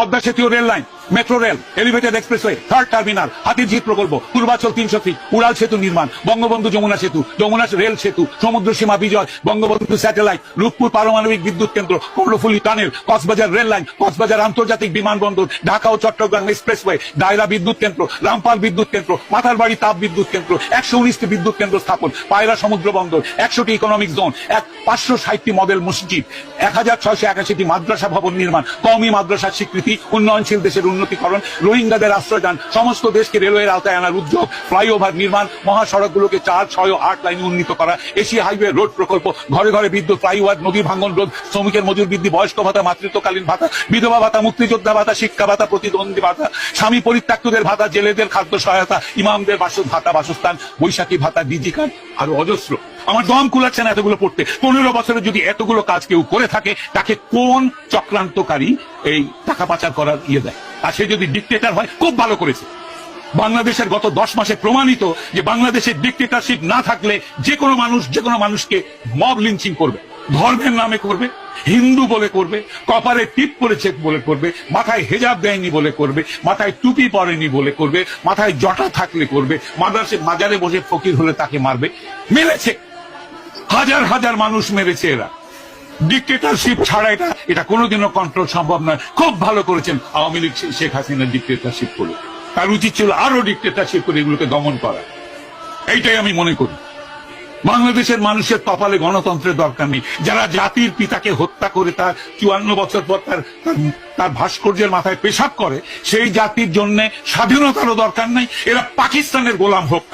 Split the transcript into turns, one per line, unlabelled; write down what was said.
পদ্মা সেতু rail line, metro rail, elevated expressway, third terminal, Hatirjheel প্রকল্প, Purbachal 300 fit, উড়াল সেতু নির্মাণ, বঙ্গবন্ধু যমুনা সেতু, যমুনা রেল সেতু, সমুদ্র সীমা বিজয়, বঙ্গবন্ধু স্যাটেলাইট, রূপপুর পারমাণবিক বিদ্যুৎ কেন্দ্র, Karnaphuli tunnel, Cox's Bazar rail line, Cox's Bazar আন্তর্জাতিক বিমানবন্দর, ঢাকা ও চট্টগ্রাম এক্সপ্রেসওয়ে, দায়রা বিদ্যুৎ কেন্দ্র, রামপাল বিদ্যুৎ কেন্দ্র, মাথারবাড়ি তাপ বিদ্যুৎ কেন্দ্র, 119টি বিদ্যুৎ কেন্দ্র স্থাপন, পায়রা সমুদ্র বন্দর, 100টি ইকোনমিক জোন, 560টি মডেল মসজিদ, 1681টি মাদ্রাসা ভবন নির্মাণ, কওমি মাদ্রাসার স্বীকৃতি, উন্নয়নশীল দেশের উন্নতিকরণ, রোহিঙ্গাদের আশ্রয়দান, সমস্ত দেশকে রেলওয়ের আওতায় আনার উদ্যোগ, ফ্লাইওভার নির্মাণ, মহাসড়কগুলোকে 4, 6 ও 8 লাইনে উন্নীত করা, এশিয়া হাইওয়ে রোড প্রকল্প, ঘরে ঘরে বিদ্যুৎ, ফ্লাইওভার, নদী ভাঙ্গন রোধ, শ্রমিকের মজুর বৃদ্ধি, বয়স্ক ভাতা, মাতৃত্বকালীন ভাতা, বিধবা ভাতা, মুক্তিযোদ্ধা ভাতা, শিক্ষা ভাতা, প্রতিদ্বন্দ্বী ভাতা, স্বামী পরিত্যক্তদের ভাতা, জেলেদের খাদ্য সহায়তা, ইমামদের ভাতা, বাসস্থান, বৈশাখী ভাতা, ডিজি কার্ড, আরো অজস্র। আমার দম কুলাচ্ছে না এতগুলো পড়তে। 15 বছরে যদি এতগুলো কাজ কেউ করে থাকে, তাকে কোন চক্রান্তকারী এই টাকা পাচার করার দেয়? আর সে যদি ডিক্টেটর হয়, খুব ভালো করেছে। বাংলাদেশের গত 10 মাসে প্রমাণিত যে বাংলাদেশের ডিক্টেটরশিপ না থাকলে যে কোনো মানুষকে মব লিঞ্চিং করবে, ধর্মের নামে করবে, হিন্দু বলে করবে, কপারে টিপ পরেছে বলে করবে, মাথায় হেজাব দেয়নি বলে করবে, মাথায় টুপি পরেনি বলে করবে, মাথায় জটা থাকলে করবে, মাজারে বসে ফকির হলে তাকে মারবে। মেরেছে, হাজার হাজার মানুষ মেরেছে এরা। ডিক্টেটরশিপ ছাড়া এটা কোনোদিনও কন্ট্রোল সম্ভব নয়। খুব ভালো করেছেন আওয়ামী লীগ শেখ হাসিনা ডিক্টেটরশিপ করে। তার উচিত ছিল আরো ডিক্টেটরশিপ করে এগুলোকে দমন করা। এইটাই আমি মনে করি। বাংলাদেশের মানুষের কপালে গণতন্ত্রের দরকার নেই। যারা জাতির পিতাকে হত্যা করে তার 54 বছর পর তার ভাস্কর্যের মাথায় পেশাব করে, সেই জাতির জন্য স্বাধীনতারও দরকার নাই। এরা পাকিস্তানের গোলাম হোক।